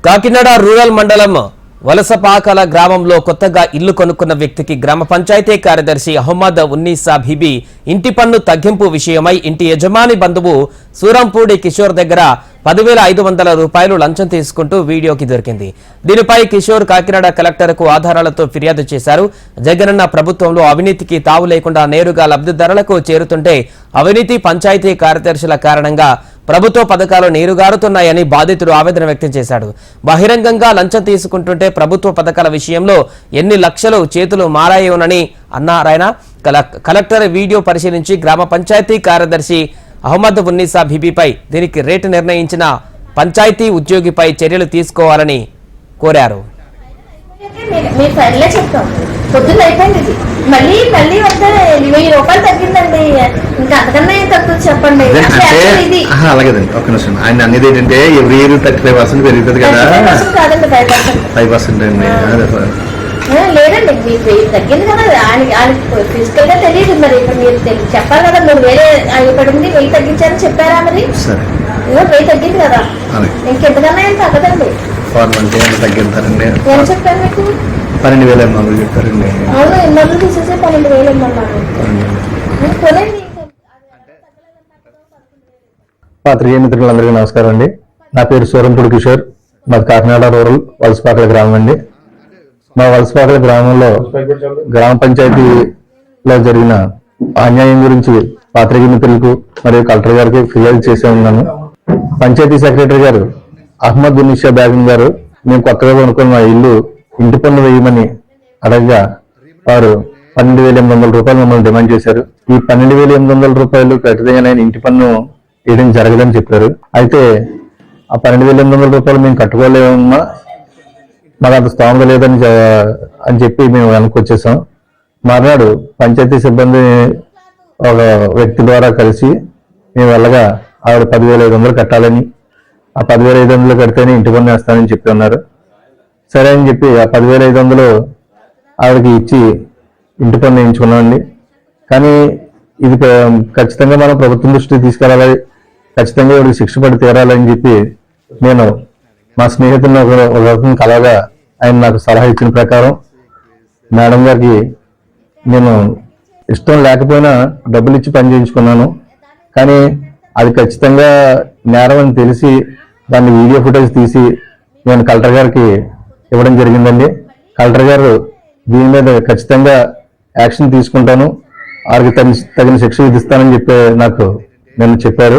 Kakinada rural మండలం వలసపాకాల గ్రామంలో కొత్తగా ఇల్లు కొనుక్కున్న వ్యక్తికి గ్రామ పంచాయతీ కార్యదర్శి అహ్మద్ ఉన్నీసా బీబీ ఇంటి పన్ను తగ్గింపు విషయమై ఇంటి యజమాని బంధువు సూరంపూడి కిషోర్ దగ్గర 10,500 రూపాయలు లంచం తీసుకుంటూ వీడియోకి దొరికింది. దీనిపై కిషోర్ కాకినాడ కలెక్టర్కు ఆధారాలతో ఫిర్యాదు చేశారు. జగనన్న ప్రభుత్వంలో అవినీతికి తావు లేకుండా నేరుగా లబ్ధిదారులకు చేరుతుంటే అవినీతి పంచాయతీ కార్యదర్శుల కారణంగా ప్రభుత్వ పథకాలు నీరుగారుతున్నాయని బాధితుడు ఆవేదన వ్యక్తం చేశాడు. బహిరంగంగా లంచం తీసుకుంటుంటే ప్రభుత్వ పథకాల విషయంలో ఎన్ని లక్షలు చేతులు మారాయోనని అన్నారాయన. కలెక్టర్ వీడియో పరిశీలించి గ్రామ పంచాయతీ కార్యదర్శి అహ్మద్ ఉన్నీసా బీబీపై దీనికి రేటు నిర్ణయించిన పంచాయతీ ఉద్యోగిపై చర్యలు తీసుకోవాలని కోరారు. పొద్దున్న అయిపోయింది, మళ్ళీ వస్తే 1000 రూపాయలు తగ్గిందండి. ఇంకా అంతకన్నా ఏం తక్కువ చెప్పండి. అలాగేదండి, ఒక్క నిమిషం. ఆయన అనేది ఏంటంటే ఎవ్రీ ఇయర్ 35% పెరుగుతుంది కదా, కాదండి 5% అండి. లేదండి, మీకు 1000 తగ్గింది కదా, వాళ్ళకి ఫిజికల్ గా తెలియదు. మరి ఇప్పుడు మీరు చెప్పాలి కదా, మీరు వేరే ఇక్కడ ఉంది 1000 తగ్గించారని చెప్పారా? మరి 1000 తగ్గింది కదా, ఇంకెంతకన్నా ఏం తగ్గదండి. ఫార్మాలిటీ తగ్గిస్తారండి. ఏం చెప్పారు మీకు? 12,000 చెప్పారండి. అవును, 800 తీసేసి 12,000 ఇమ్మన్నారు. పాత్రికేయ మిత్రులందరికీ నమస్కారం అండి. నా పేరు సూరంపూడి కిషోర్. మాది కాకినాడ రూరల్ వలసపాకల గ్రామం అండి. మా వలసపాకల గ్రామంలో గ్రామ పంచాయతీలో జరిగిన అన్యాయం గురించి పాత్రికేయ మిత్రులకు మరియు కలెక్టర్ గారికి ఫిర్యాదు చేసే ఉన్నాను. పంచాయతీ సెక్రటరీ గారు అహ్మద్ ఉన్నీసా బీబీ గారు మేము కొత్తగా కొనుక్కున్న ఇల్లు ఇంటి పన్ను వేయమని అడగగా వారు 12,800 రూపాయలు మమ్మల్ని డిమాండ్ చేశారు. ఈ 12,800 రూపాయలు కట్టితేనే ఇంటి పన్ను వేయడం జరగదని చెప్పారు. అయితే ఆ 12,800 రూపాయలు మేము కట్టుకోలేమమ్మా, మాకు అంత స్తోమత లేదని చెప్పి మేము వెనక్కి వచ్చేసాం. మర్నాడు పంచాయతీ సిబ్బంది ఒక వ్యక్తి ద్వారా కలిసి మేము వెళ్ళగా ఆవిడ 10,500 కట్టాలని, ఆ 10,500 కడితేనే ఇంటి పన్ను వేస్తానని చెప్పి ఉన్నారు. సరే అని చెప్పి ఆ 10,500 ఆవిడకి ఇచ్చి ఇంటి పన్ను వేయించుకున్నామండి. కానీ ఇది ఖచ్చితంగా మనం ప్రభుత్వం దృష్టికి తీసుకెళ్ళాలి, ఖచ్చితంగా వాడికి శిక్ష పడి తీరాలని చెప్పి నేను మా స్నేహితులను ఒక కలగా ఆయన నాకు సలహా ఇచ్చిన ప్రకారం మేడం గారికి నేను ఇష్టం లేకపోయినా డబ్బులు ఇచ్చి పని చేయించుకున్నాను. కానీ అది ఖచ్చితంగా నేరం అని తెలిసి దాన్ని వీడియో ఫుటేజ్ తీసి నేను కలెక్టర్ గారికి ఇవ్వడం జరిగిందండి. కలెక్టర్ గారు దీని మీద ఖచ్చితంగా యాక్షన్ తీసుకుంటాను, వారికి తగిన శిక్ష విధిస్తానని చెప్పి నాకు నిన్న చెప్పారు.